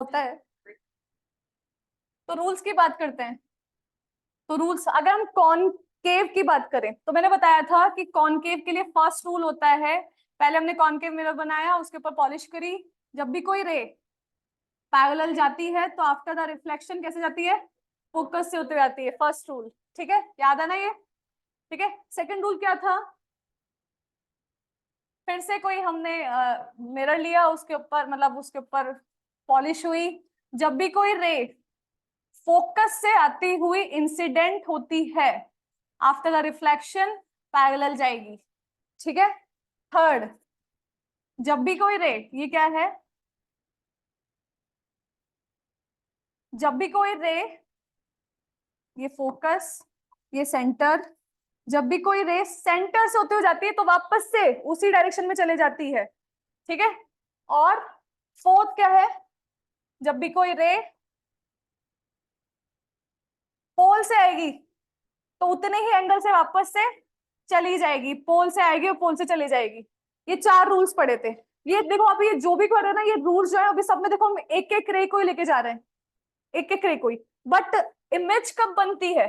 होता है। तो रूल्स की बात करते हैं। तो रूल्स, अगर हम कॉनकेव की बात करें तो मैंने बताया था कि कॉनकेव के लिए फर्स्ट रूल होता है, पहले हमने कॉनकेव मिरर बनाया, उसके ऊपर पॉलिश करी, जब भी कोई रे पैरेलल जाती है तो आफ्टर द रिफ्लेक्शन कैसे जाती है, फोकस से होते हुए आती है। फर्स्ट रूल, ठीक है, याद है ना ये? ठीक है। सेकंड रूल क्या था? फिर से कोई हमने मिरर लिया, उसके ऊपर मतलब उसके ऊपर पॉलिश हुई, जब भी कोई रे फोकस से आती हुई इंसिडेंट होती है आफ्टर द रिफ्लेक्शन पैरेलल जाएगी। ठीक है। थर्ड, जब भी कोई रे, ये क्या है, जब भी कोई रे, ये फोकस, ये सेंटर, जब भी कोई रे सेंटर से होते हुए जाती है तो वापस से उसी डायरेक्शन में चले जाती है। ठीक है। और फोर्थ क्या है, जब भी कोई रे पोल से आएगी तो उतने ही एंगल से वापस से चली जाएगी, पोल से आएगी और पोल से चली जाएगी। ये चार रूल्स पढ़े थे। ये देखो अभी ये जो भी कर रहे हैं ना, ये रूल्स जो है अभी सब में देखो हम एक एक रे को ही लेके जा रहे हैं, एक एक रे को ही। बट इमेज कब बनती है?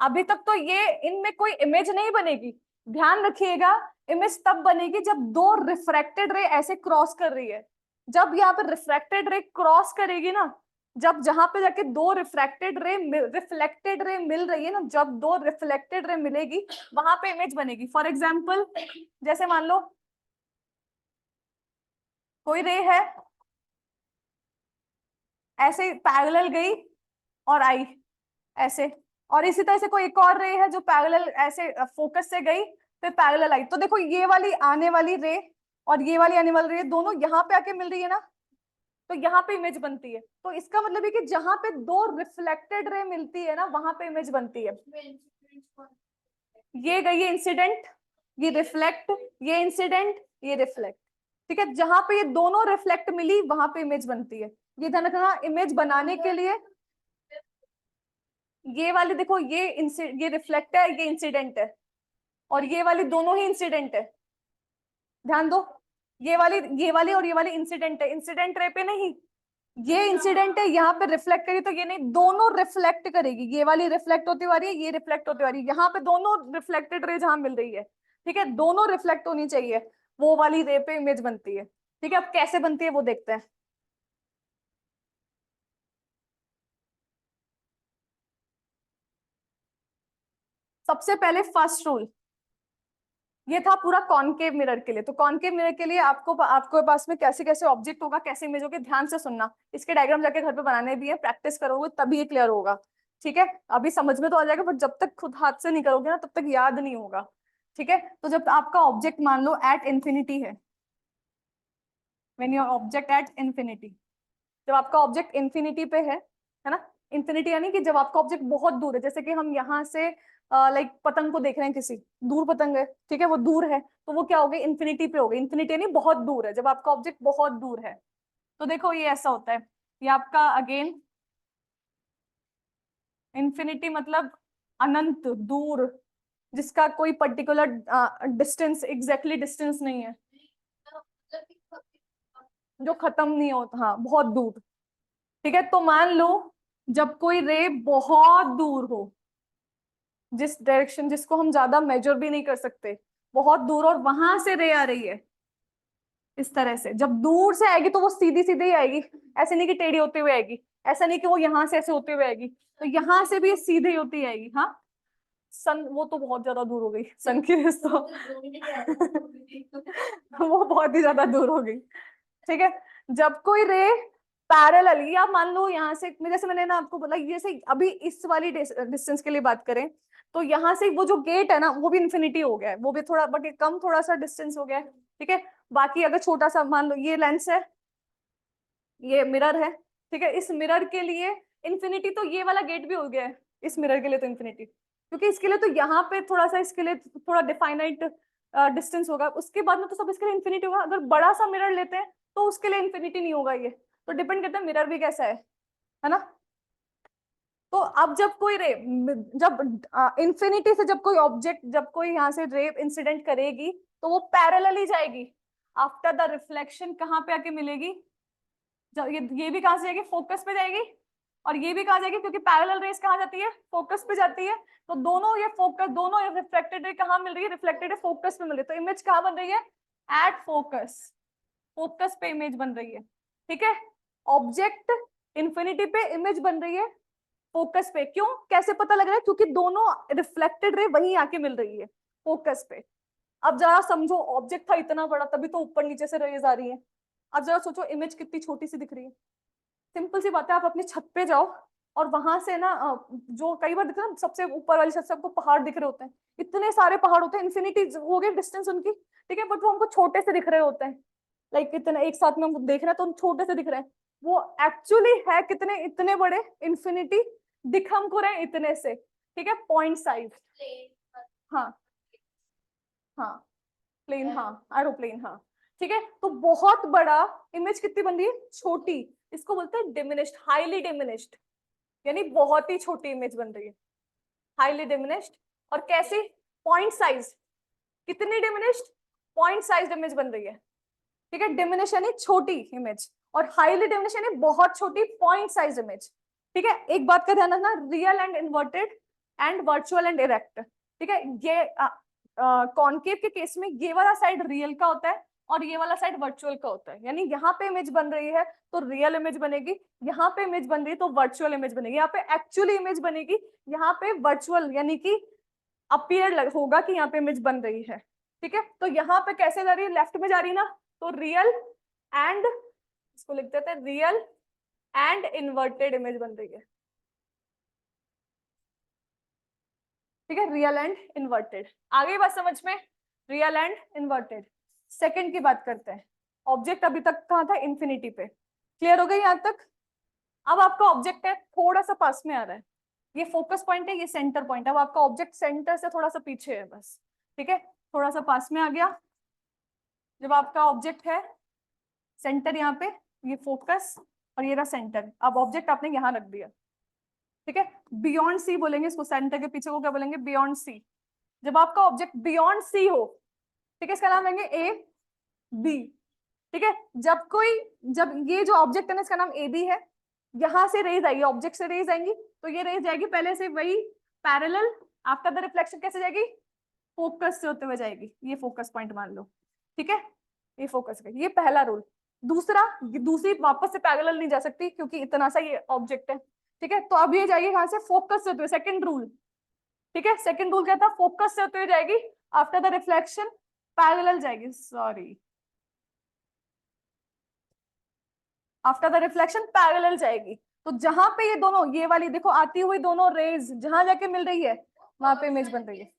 अभी तक तो ये इनमें कोई इमेज नहीं बनेगी। ध्यान रखिएगा, इमेज तब बनेगी जब दो रिफ्रैक्टेड रे ऐसे क्रॉस कर रही है। जब यहाँ पे रिफ्रैक्टेड रे क्रॉस करेगी ना, जब जहां पे जाके दो रिफ्लेक्टेड रे मिल रही है ना, जब दो रिफ्लेक्टेड रे मिलेगी वहां पे इमेज बनेगी। फॉर एग्जाम्पल, जैसे मान लो कोई रे है, ऐसे पैरेलल गई और आई ऐसे, और इसी तरह से कोई एक और रे है जो पैरेलल ऐसे फोकस से गई फिर पैरेलल आई। तो देखो ये वाली आने वाली रे और ये वाली आने वाली रे दोनों यहाँ पे आके मिल रही है ना, तो यहाँ पे इमेज बनती है। तो इसका मतलब है कि जहां पे दो रिफ्लेक्टेड रे मिलती है ना वहां पे इमेज बनती है। ये गई, ये इंसिडेंट, ये रिफ्लेक्ट, ये इंसिडेंट, ये रिफ्लेक्ट। ठीक है, जहां पे ये दोनों रिफ्लेक्ट मिली वहां पे इमेज बनती है। ये ध्यान रखना, इमेज बनाने के लिए ये वाली देखो, ये रिफ्लेक्ट है, ये इंसिडेंट है, और ये वाली दोनों ही इंसिडेंट है। ध्यान दो, ये वाली और ये वाली इंसिडेंट है, इंसिडेंट रे पे नहीं, ये इंसिडेंट है, यहाँ पे रिफ्लेक्ट करी तो ये नहीं, दोनों रिफ्लेक्ट करेगी। ये वाली रिफ्लेक्ट होती हुई आ रही है, ये रिफ्लेक्ट होती हुई आ रही है, यहाँ पे दोनों रिफ्लेक्टेड रे जहां मिल रही है। ठीक है, दोनों रिफ्लेक्ट होनी चाहिए, वो वाली रे पे इमेज बनती है। ठीक है, अब कैसे बनती है वो देखते हैं। सबसे पहले फर्स्ट रूल, ये था पूरा कॉनकेव मिरर के लिए। तो कॉनकेव मिरर के लिए आपको आपके पास में कैसे कैसे ऑब्जेक्ट होगा, कैसे इमेज होगी, ध्यान से सुनना। इसके डायग्राम जाके घर पे बनाने भी है, प्रैक्टिस करोगे तभी ये क्लियर होगा। ठीक है, अभी समझ में तो आ जाएगा, बट जब तक खुद हाथ से नहीं करोगे ना तब तक याद नहीं होगा। ठीक है, तो जब आपका ऑब्जेक्ट मान लो एट इंफिनिटी है, when your object at infinity, जब आपका ऑब्जेक्ट इंफिनिटी पे है ना, इंफिनिटी यानी कि जब आपका ऑब्जेक्ट बहुत दूर है, जैसे कि हम यहाँ से लाइक पतंग को देख रहे हैं, किसी दूर पतंग है, ठीक है, वो दूर है, तो वो क्या हो गई, इन्फिनिटी पे हो गई। इन्फिनिटी यानी बहुत दूर है, जब आपका ऑब्जेक्ट बहुत दूर है। तो देखो ये ऐसा होता है, ये आपका अगेन इन्फिनिटी मतलब अनंत दूर, जिसका कोई पर्टिकुलर डिस्टेंस, एग्जैक्टली डिस्टेंस नहीं है, जो खत्म नहीं होता, हाँ बहुत दूर। ठीक है, तो मान लो जब कोई रे बहुत दूर हो, जिस डायरेक्शन जिसको हम ज्यादा मेजर भी नहीं कर सकते, बहुत दूर, और वहां से रे आ रही है इस तरह से, जब दूर से आएगी तो वो सीधी सीधे ही आएगी, ऐसे नहीं कि टेढ़ी होते हुए आएगी, ऐसा नहीं कि वो यहाँ से ऐसे होते हुए आएगी, तो यहाँ से भी सीधे होती आएगी। हाँ, सन वो तो बहुत ज्यादा दूर हो गई, सन की रेस तो वो बहुत ही ज्यादा दूर हो गई। ठीक है, जब कोई रे पैरेलल, या मान लो यहाँ से, जैसे मैंने ना आपको बोला, जैसे अभी इस वाली डिस्टेंस के लिए बात करें तो यहाँ से वो जो गेट है ना वो भी इन्फिनिटी हो गया है, वो भी थोड़ा बट कम थोड़ा सा डिस्टेंस हो गया है। ठीक है, बाकी अगर छोटा सा मान लो ये लेंस है, ये मिरर है, ठीक है, इस मिरर के लिए इन्फिनिटी, तो ये वाला गेट भी हो गया है इस मिरर के लिए तो इन्फिनिटी, क्योंकि इसके लिए तो यहाँ पे थोड़ा सा, इसके लिए थोड़ा डिफाइनाइट डिस्टेंस होगा, उसके बाद में तो सब इसके लिए इन्फिनिटी होगा। अगर बड़ा सा मिरर लेते हैं तो उसके लिए इन्फिनिटी नहीं होगा, ये तो डिपेंड करता है मिरर भी कैसा है ना। तो अब जब कोई रे, जब इंफिनिटी से जब कोई ऑब्जेक्ट, जब कोई यहाँ से रे इंसिडेंट करेगी तो वो पैरेलल ही जाएगी, आफ्टर द रिफ्लेक्शन कहाँ पे आके मिलेगी, ये भी कहां से जाएगी, फोकस पे जाएगी, और ये भी कहां जाएगी, क्योंकि पैरेलल रेस कहां जाती है, फोकस पे जाती है। तो दोनों ये फोकस, दोनों रिफ्लेक्टेड रे कहां मिल रही है, रिफ्लेक्टेड रे फोकस पे मिल रही है। तो इमेज कहां बन रही है, एट फोकस, फोकस पे इमेज बन रही है। ठीक है, ऑब्जेक्ट इंफिनिटी पे, इमेज बन रही है फोकस पे। क्यों, कैसे पता लग रहा है, क्योंकि दोनों रिफ्लेक्टेड रे वहीं आके मिल रही है फोकस पे। अब जरा समझो, ऑब्जेक्ट था इतना बड़ा, तभी तो ऊपर नीचे से रेज आ रही है। अब जरा सोचो, इमेज कितनी छोटी सी दिख रही है। सिंपल सी बात है, आप अपनी छत पे जाओ और वहां से ना जो कई बार दिखता है ना, सबसे ऊपर वाली छत से आपको पहाड़ दिख रहे होते हैं, इतने सारे पहाड़ होते हैं, इन्फिनिटी हो गई डिस्टेंस उनकी। ठीक है, बट वो हमको छोटे से दिख रहे होते हैं, लाइक इतने एक साथ में हम देख रहे हैं तो हम छोटे से दिख रहे हैं। वो एक्चुअली है कितने, इतने बड़े, इन्फिनिटी दिख हमको रहे इतने से। ठीक है, पॉइंट साइज। हाँ हाँ, प्लेन, हाँ एरोप्लेन, हाँ। ठीक है, तो बहुत बड़ा, इमेज कितनी बन रही है, छोटी। इसको बोलते हैं डिमिनिश्ड, हाईली डिमिनिश्ड, यानी बहुत ही छोटी इमेज बन रही है, हाईली डिमिनिश्ड। और कैसी, पॉइंट साइज, कितनी डिमिनिश्ड, पॉइंट साइज इमेज बन रही है। ठीक है, डिमिनिश यानी छोटी इमेज, और हाईली डिमिनिश यानी बहुत छोटी पॉइंट साइज इमेज। ठीक है, एक बात का ध्यान रखना, real and inverted and virtual and erect. ठीक है, ये कॉनकेव के केस में ये वाला साइड रियल का होता है और ये वाला साइड वर्चुअल का होता है। यानी यहाँ पे इमेज बन रही है तो रियल इमेज बनेगी, यहाँ पे इमेज बन रही है तो वर्चुअल इमेज बनेगी, यहाँ पे एक्चुअली इमेज बनेगी, यहाँ पे वर्चुअल यानी कि अपीयर होगा कि यहाँ पे इमेज बन रही है। ठीक है, तो यहाँ पे कैसे जा रही है, लेफ्ट में जा रही है ना, तो रियल एंड, इसको लिख देते हैं, रियल एंड इन्वर्टेड इमेज बन रही है। ठीक है, रियल एंड इन्वर्टेड, आ गई बात समझ में, रियल एंड इन्वर्टेड। सेकंड की बात करते हैं, ऑब्जेक्ट अभी तक कहाँ था, इन्फिनिटी पे, क्लियर हो गई यहाँ तक। अब आपका ऑब्जेक्ट है थोड़ा सा पास में आ रहा है, ये फोकस पॉइंट है, ये सेंटर पॉइंट है। अब आपका ऑब्जेक्ट सेंटर से थोड़ा सा पीछे है बस। ठीक है, थोड़ा सा पास में आ गया। जब आपका ऑब्जेक्ट है सेंटर यहाँ पे, ये फोकस और ये रहा सेंटर, अब ऑब्जेक्ट आपने यहाँ रख दिया। ठीक है, बियॉन्ड सी बोलेंगे इसको, सेंटर के पीछे को क्या बोलेंगे, बियॉन्ड सी। जब आपका ऑब्जेक्ट बियॉन्ड सी हो, ठीक है, इसका नाम लेंगे ए बी। ठीक है, जब ये जो ऑब्जेक्ट है ना, इसका नाम ए बी है, यहां से रेज आएगी, ऑब्जेक्ट से रेज आएंगी, तो ये रेज जाएगी पहले से वही पैरेलल, आफ्टर द रिफ्लेक्शन कैसे जाएगी, फोकस से होते हुए जाएगी, ये फोकस पॉइंट मान लो। ठीक है, ये फोकस का, ये पहला रूल। दूसरा, दूसरी वापस से पैरेलल नहीं जा सकती क्योंकि इतना सा ये ऑब्जेक्ट है। ठीक है, तो अब ये जाएगी कहां से, फोकस से होते हुए, सेकंड रूल। ठीक है, सेकंड रूल क्या था, फोकस से होते हुए जाएगी, आफ्टर द रिफ्लेक्शन पैरेलल जाएगी, sorry, after the reflection parallel जाएगी। तो जहां पे ये दोनों, ये वाली देखो आती हुई दोनों रेज जहां जाके मिल रही है, वहां पे इमेज बन रही है।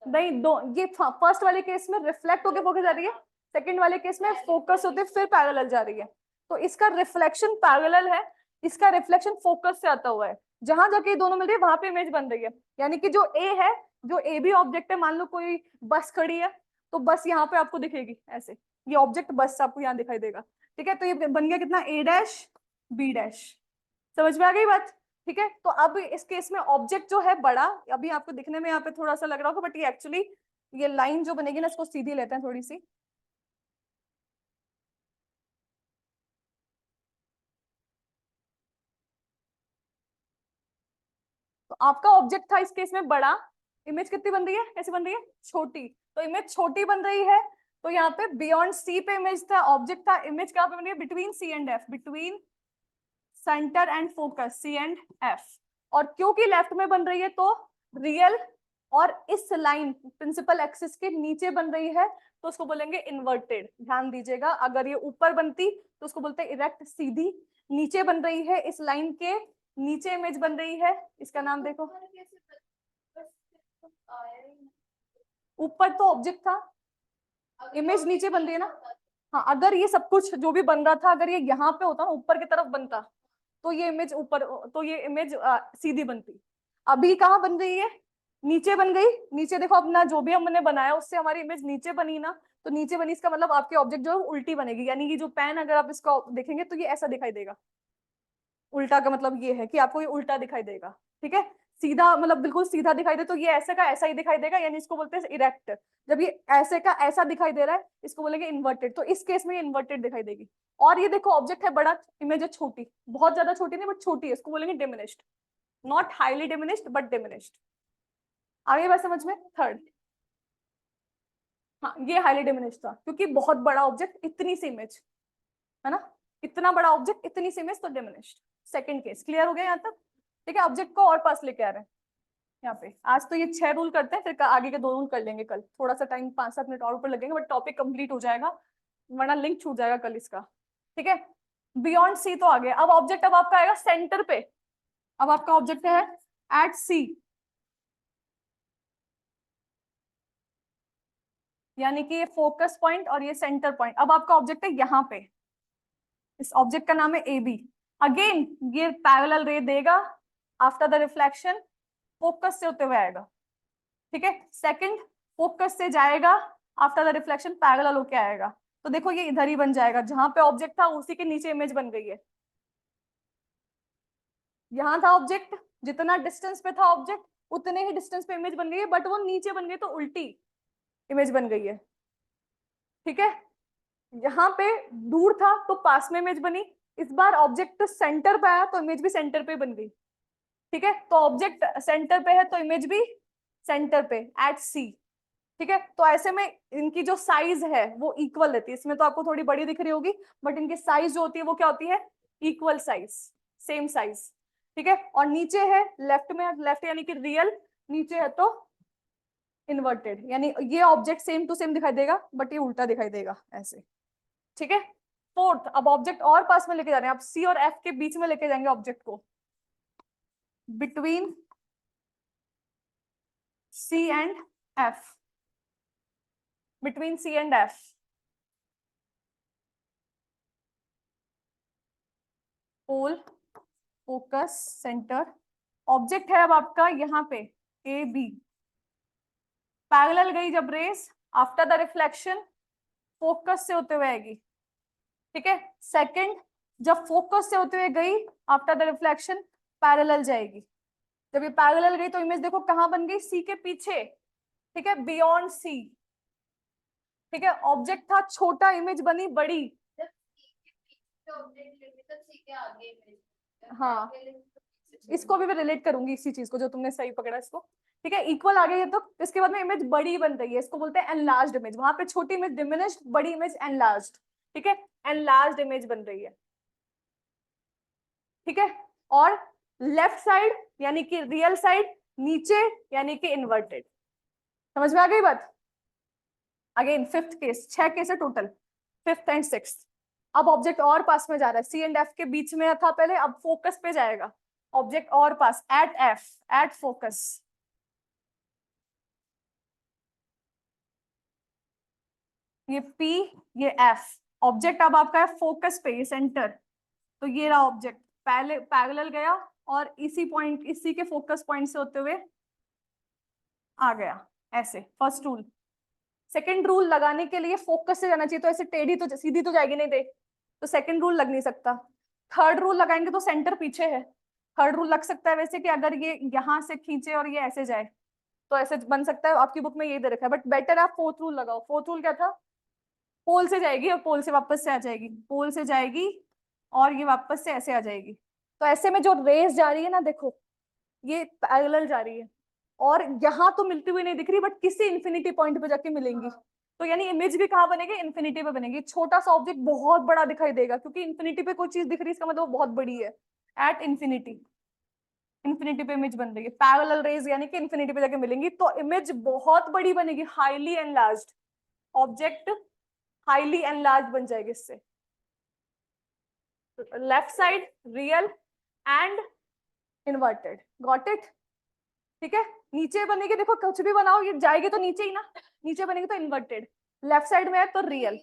नहीं, दो, ये फर्स्ट वाले केस में रिफ्लेक्ट होके फोकस जा रही है, सेकंड वाले केस में फोकस होते फिर पैरेलल जा रही है। तो इसका रिफ्लेक्शन पैरेलल है, इसका रिफ्लेक्शन फोकस से आता हुआ है, जहां जाके ये दोनों मिल रही है वहां पे इमेज बन रही है। यानी कि जो ए है, जो ए बी ऑब्जेक्ट है, मान लो कोई बस खड़ी है, तो बस यहाँ पे आपको दिखेगी ऐसे, ये ऑब्जेक्ट बस आपको यहाँ दिखाई देगा। ठीक है, तो ये बन गया कितना, ए डैश बी डैश, समझ में आ गई बात। ठीक है, तो अब इस केस में ऑब्जेक्ट जो है बड़ा, अभी आपको दिखने में यहाँ पे थोड़ा सा लग रहा होगा, बट ये एक्चुअली, ये लाइन जो बनेगी ना, इसको सीधी लेते हैं थोड़ी सी। तो आपका ऑब्जेक्ट था इस केस में बड़ा, इमेज कितनी बन रही है, कैसे बन रही है, छोटी। तो इमेज छोटी बन रही है, तो यहाँ पे बियॉन्ड सी पे इमेज था, ऑब्जेक्ट था, इमेज कहाँ पे बन रही है, between C and F, between centre and focus, C and F. और क्योंकि लेफ्ट में बन रही है तो रियल, और इस लाइन प्रिंसिपल एक्सिस के नीचे बन रही है, तो उसको बोलेंगे इन्वर्टेड। ध्यान दीजिएगा, अगर ये ऊपर बनती तो उसको बोलते हैं इरेक्ट, सीधी। नीचे बन रही है, इस लाइन के नीचे इमेज बन रही है, इसका नाम देखो, ऊपर तो ऑब्जेक्ट था, इमेज नीचे बन रही है ना। हाँ, अगर ये सब कुछ जो भी बन रहा था, अगर ये यहाँ पे होता ना, ऊपर की तरफ बनता, तो ये इमेज ऊपर, तो ये इमेज सीधी बनती। अभी कहाँ बन रही है, नीचे बन गई। नीचे देखो, अपना जो भी हमने बनाया उससे हमारी इमेज नीचे बनी ना, तो नीचे बनी, इसका मतलब आपके ऑब्जेक्ट जो है उल्टी बनेगी। यानी कि जो पेन, अगर आप इसको देखेंगे तो ये ऐसा दिखाई देगा, उल्टा का मतलब ये है कि आपको ये उल्टा दिखाई देगा। ठीक है, सीधा मतलब बिल्कुल सीधा दिखाई दे तो ये ऐसे का ऐसा ही दिखाई देगा, यानी इसको बोलते हैं इरेक्ट। जब ये ऐसे का ऐसा दिखाई दे रहा है इसको बोलेंगे इन्वर्टेड। तो इस केस में ये इन्वर्टेड दिखाई देगी। और ये देखो ऑब्जेक्ट है बड़ा, इमेज है छोटी, बहुत ज्यादा छोटी नहीं बट छोटी है, इसको बोलेंगे diminished. Not highly diminished but diminished. आगे बात समझ में? थर्ड, हाँ ये हाईली डिमिनिश्ड था क्योंकि बहुत बड़ा ऑब्जेक्ट इतनी सी इमेज है ना, इतना बड़ा ऑब्जेक्ट इतनी सी इमेज तो डिमिनिश्ड। सेकंड केस क्लियर हो गया यहाँ तक? ठीक है, ऑब्जेक्ट को और पास लेके आ रहे हैं यहाँ पे। आज तो ये 6 रूल करते हैं, फिर आगे के 2 रूल कर लेंगे कल। थोड़ा सा टाइम 5-7 मिनट और ऊपर लगेंगे बट टॉपिक कंप्लीट हो जाएगा, वरना लिंक छूट जाएगा कल इसका। ठीक है, बियॉन्ड सी तो आ गया। अब ऑब्जेक्ट अब आपका आएगा सेंटर पे। अब आपका ऑब्जेक्ट है एट सी, यानी कि ये फोकस पॉइंट और ये सेंटर पॉइंट। अब आपका ऑब्जेक्ट है यहाँ पे, इस ऑब्जेक्ट का नाम है ए बी। अगेन ये पैरेलल रे देगा आफ्टर द रिफ्लेक्शन, फोकस से होते हुए आएगा। ठीक है, सेकंड फोकस से जाएगा, आफ्टर द रिफ्लेक्शन पैरेलल होके आएगा। तो देखो ये इधर ही बन जाएगा, जहां पे ऑब्जेक्ट था उसी के नीचे इमेज बन गई है। यहाँ था ऑब्जेक्ट, जितना डिस्टेंस पे था ऑब्जेक्ट उतने ही डिस्टेंस पे इमेज बन गई है, बट वो नीचे बन गई तो उल्टी इमेज बन गई है। ठीक है, यहाँ पे दूर था तो पास में इमेज बनी, इस बार ऑब्जेक्ट सेंटर पे आया तो इमेज भी सेंटर पे बन गई। ठीक है, तो ऑब्जेक्ट सेंटर पे है तो इमेज भी सेंटर पे एट सी। ठीक है, तो ऐसे में इनकी जो साइज है वो इक्वल रहती है। इसमें तो आपको थोड़ी बड़ी दिख रही होगी बट इनकी साइज जो होती है वो क्या होती है? Equal size, same size. ठीक है, और नीचे है लेफ्ट में, लेफ्ट यानी कि रियल, नीचे है तो इन्वर्टेड, यानी ये ऑब्जेक्ट सेम टू सेम दिखाई देगा बट ये उल्टा दिखाई देगा ऐसे। ठीक है, फोर्थ, अब ऑब्जेक्ट और पास में लेके जा रहे हैं, आप सी और एफ के बीच में लेके जाएंगे ऑब्जेक्ट को, between C and F, between C and F. Pole, focus, centre, object है अब आपका यहाँ पे ए बी। पैरेलल गई जब rays, after the reflection focus से होते हुए आएगी। ठीक है, सेकंड जब फोकस से होते हुए गई आफ्टर द रिफ्लेक्शन पैरेलल जाएगी। जब ये पैरेलल गई तो इमेज देखो कहाँ बन गई? सी के पीछे। ठीक है, बियॉन्ड सी। ठीक है, ऑब्जेक्ट था छोटा, इमेज बनी बड़ी। हाँ, इसको भी मैं रिलेट करूंगी इसी चीज को जो तुमने सही पकड़ा इसको। ठीक है, इक्वल आ गई है तो इसके बाद में इमेज बड़ी बन रही है, इसको बोलते हैं एनलार्ज्ड इमेज। वहां पे छोटी इमेज डिमिनिश्ड, बड़ी इमेज एनलार्ज्ड। ठीक है, एनलार्ज्ड इमेज बन रही है। ठीक है, और लेफ्ट साइड यानी कि रियल साइड, नीचे यानी कि इन्वर्टेड। समझ में आ गई बात? अगेन फिफ्थ केस, 6 केस है टोटल, फिफ्थ एंड सिक्स्थ। अब ऑब्जेक्ट और पास में जा रहा है, सी एंड एफ के बीच में था पहले, अब फोकस पे जाएगा। ऑब्जेक्ट और पास एट एफ, एट फोकस। ये पी, ये एफ। ऑब्जेक्ट अब आपका है फोकस पे, ये सेंटर। तो ये रहा ऑब्जेक्ट, पहले पैरेलल गया और इसी पॉइंट, इसी के फोकस पॉइंट से होते हुए आ गया ऐसे। First rule. सेकंड रूल लगाने के लिए फोकस से जाना चाहिए, तो ऐसे टेढ़ी तो सीधी तो जाएगी नहीं देख, तो सेकंड रूल लग नहीं सकता। थर्ड रूल लगाएंगे तो सेंटर पीछे है। थर्ड रूल लग सकता है वैसे कि अगर ये यहाँ से खींचे और ये ऐसे जाए तो ऐसे बन सकता है, आपकी बुक में यही दे रखा है, बट बेटर आप फोर्थ रूल लगाओ। फोर्थ रूल क्या था? पोल से जाएगी और पोल से वापस से आ जाएगी, पोल से जाएगी और ये वापस से ऐसे आ जाएगी। तो ऐसे में जो रेस जा रही है ना, देखो ये पैरेलल जा रही है और यहाँ तो मिलती हुई नहीं दिख रही बट किसी इंफिनिटी पॉइंट पे जाके मिलेंगी। तो यानी इमेज भी कहाँ बनेगी? इंफिनिटी पे बनेगी। छोटा सा ऑब्जेक्ट बहुत बड़ा दिखाई देगा क्योंकि इंफिनिटी पे कोई चीज दिख रही है, इसका मतलब बहुत बड़ी है। एट इंफिनिटी, इंफिनिटी पे इमेज बन रही है, पैरेलल रेज यानी कि इंफिनिटी पे जाके मिलेंगी तो इमेज बहुत बड़ी बनेगी, highly enlarged. Object highly enlarged बन जाएगी इससे। Left side real and inverted, got it? ठीक है, नीचे बनेगी, देखो कुछ भी बनाओ ये जाएगी तो नीचे ही ना, नीचे बनेगी तो इन्वर्टेड, लेफ्ट साइड में है तो रियल।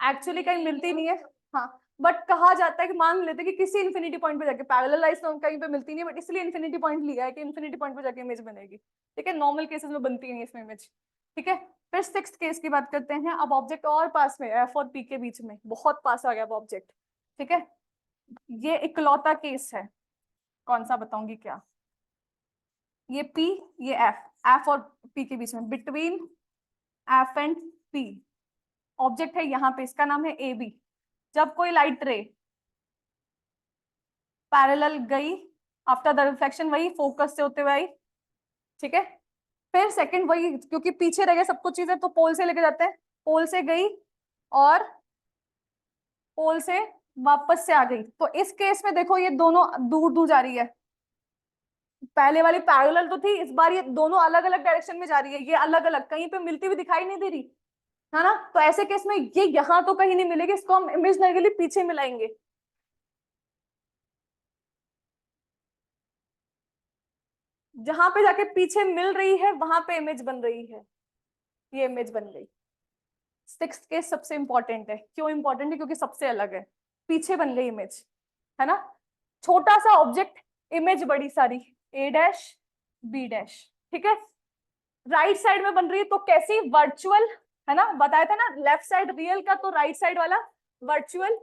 एक्चुअली कहीं मिलती नहीं है, हाँ, बट कहा जाता है कि मान लेते हैं कि किसी इन्फिनिटी पॉइंट पे जाके पैरेललाइज तो कहीं पे मिलती नहीं है, बट इसलिए इन्फिनिटी पॉइंट लिया है कि इन्फिनिटी पॉइंट पे जाके इमेज बनेगी। ठीक है, नॉर्मल केसेस में बनती नहीं है इसमें इमेज। ठीक है, फिर सिक्स्थ केस की बात करते हैं। अब ऑब्जेक्ट और पास में, एफ और पी के बीच में बहुत पास आ गया अब ऑब्जेक्ट। ठीक है, ये इकलौता केस है कौन सा बताऊंगी क्या, ये P, ये F और P के बीच में, between F and P object है यहाँ पे, इसका नाम है AB। जब कोई लाइट रे पैरेलल गई, आफ्टर द रिफ्लेक्शन वही फोकस से होते हुए आई, ठीक है। फिर सेकंड वही, क्योंकि पीछे रह गए सब कुछ चीजें तो पोल से लेके जाते हैं, पोल से गई और पोल से वापस से आ गई। तो इस केस में देखो ये दोनों दूर दूर जा रही है, पहले वाली पैरेलल तो थी, इस बार ये दोनों अलग अलग डायरेक्शन में जा रही है, ये अलग अलग कहीं पे मिलती हुई दिखाई नहीं दे रही है ना। तो ऐसे केस में ये यहाँ तो कहीं नहीं मिलेगी, इसको हम इमेजिनरीली पीछे मिलाएंगे। जहां पे जाके पीछे मिल रही है वहां पे इमेज बन रही है, ये इमेज बन गई। सिक्स्थ केस सबसे इंपॉर्टेंट है, क्यों इंपॉर्टेंट है, क्योंकि सबसे अलग है, पीछे बन गई इमेज, है ना। छोटा सा ऑब्जेक्ट, इमेज बड़ी सारी, A डैश B डैश, ठीक है। राइट साइड में बन रही है तो कैसी, वर्चुअल, है ना, बताया था ना, लेफ्ट साइड रियल का तो राइट साइड वाला वर्चुअल।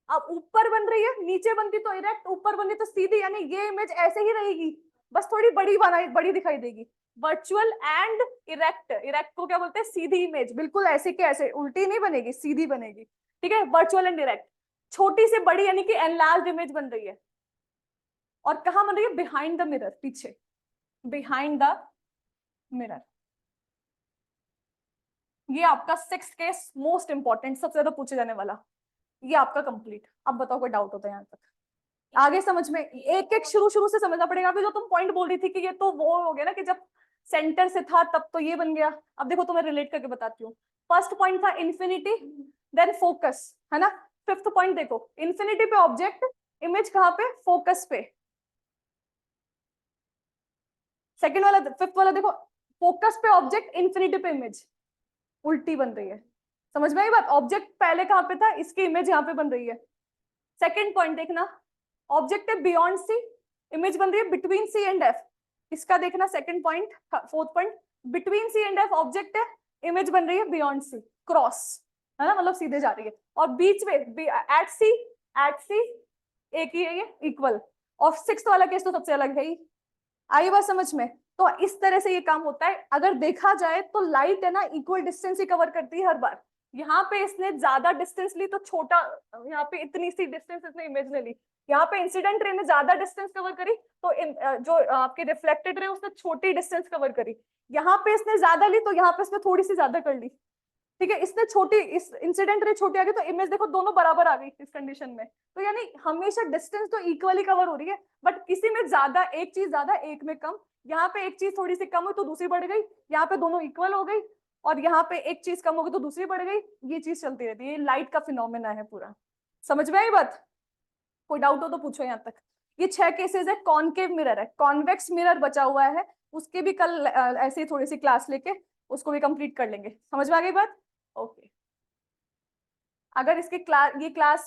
अब ऊपर बन रही है, नीचे बनती तो इरेक्ट, ऊपर बन रही तो सीधी, यानी ये इमेज ऐसे ही रहेगी, बस थोड़ी बड़ी बनाई, बड़ी दिखाई देगी। वर्चुअल एंड इरेक्ट, इरेक्ट को क्या बोलते हैं, सीधी इमेज, बिल्कुल ऐसे के ऐसे, उल्टी नहीं बनेगी, सीधी बनेगी, ठीक है। वर्चुअल एंड इरेक्ट, छोटी से बड़ी यानी कि एनलार्ज इमेज बन रही है। और कहां बन रही है, बिहाइंड द मिरर, पीछे, बिहाइंड द मिरर। ये आपका सिक्स्थ केस मोस्ट इंपॉर्टेंट, सबसे ज्यादा पूछे जाने वाला, ये आपका कंप्लीट। अब बताओ कोई डाउट होता है यहाँ तक, आगे समझ में, एक एक शुरू शुरू से समझना पड़ेगा। अभी जो तुम पॉइंट बोल रही थी कि ये तो वो हो गया ना कि जब सेंटर से था तब तो ये बन गया, अब देखो तुम्हें रिलेट करके बताती हूँ। फर्स्ट पॉइंट था इन्फिनिटी, देन फोकस, है ना। फिफ्थ पॉइंट देखो, इन्फिनिटी पे ऑब्जेक्ट, इमेज कहाँ पे, फोकस पे। सेकंड वाला, फिफ्थ वाला देखो, फोकस पे ऑब्जेक्ट, इन्फिनिटी पे इमेज, उल्टी बन रही है। समझ में आई बात, ऑब्जेक्ट पहले कहाँ पे था, इसकी इमेज यहाँ पे बन रही है। सेकंड पॉइंट देखना, ऑब्जेक्ट है बियॉन्ड सी, इमेज बन रही है बिटवीन C एंड F, इसका देखना second point. Fourth point, between C and F object है, इमेज बन रही है बियॉन्ड C, क्रॉस, है ना, मतलब सीधे जा रही है। और बीच में एट C एक ही है, ये इक्वल। और सिक्स्थ वाला केस तो सबसे अलग है ही। आई बात समझ में। तो इस तरह से ये काम होता है। अगर देखा जाए तो लाइट है ना इक्वल डिस्टेंस ही कवर करती है हर बार। यहाँ पे इसने ज्यादा डिस्टेंस ली तो छोटा, यहाँ पे इतनी सी डिस्टेंस इसने इमेज ने ली। यहाँ पे इंसिडेंट रे ने ज्यादा डिस्टेंस कवर करी तो जो आपके रिफ्लेक्टेड रे उसने छोटी डिस्टेंस कवर करी। यहाँ पे इसने ज्यादा ली तो यहाँ पे इसने थोड़ी सी ज्यादा कर ली, ठीक है। इसने छोटी, इस इंसिडेंट रे छोटी आ गई तो इमेज देखो दोनों बराबर आ गई इस कंडीशन में। तो यानी हमेशा डिस्टेंस तो इक्वली कवर हो रही है, बट किसी में ज्यादा, एक चीज ज्यादा एक में कम। यहाँ पे एक चीज थोड़ी सी कम हुई तो दूसरी बढ़ गई, यहाँ पे दोनों इक्वल हो गई, और यहाँ पे एक चीज कम हो गई तो दूसरी बढ़ गई। ये चीज चलती रहती है, ये लाइट का फिनोमेना है पूरा। समझ में आई बात, कोई डाउट हो तो पूछो यहाँ तक। ये 6 केसेस है। कॉनकेव मिरर है, कॉन्वेक्स मिरर बचा हुआ है, उसके भी कल ऐसे ही थोड़ी सी क्लास लेके उसको भी कंप्लीट कर लेंगे। समझ में आ गई बात, ओके। अगर इसकी क्लास, ये क्लास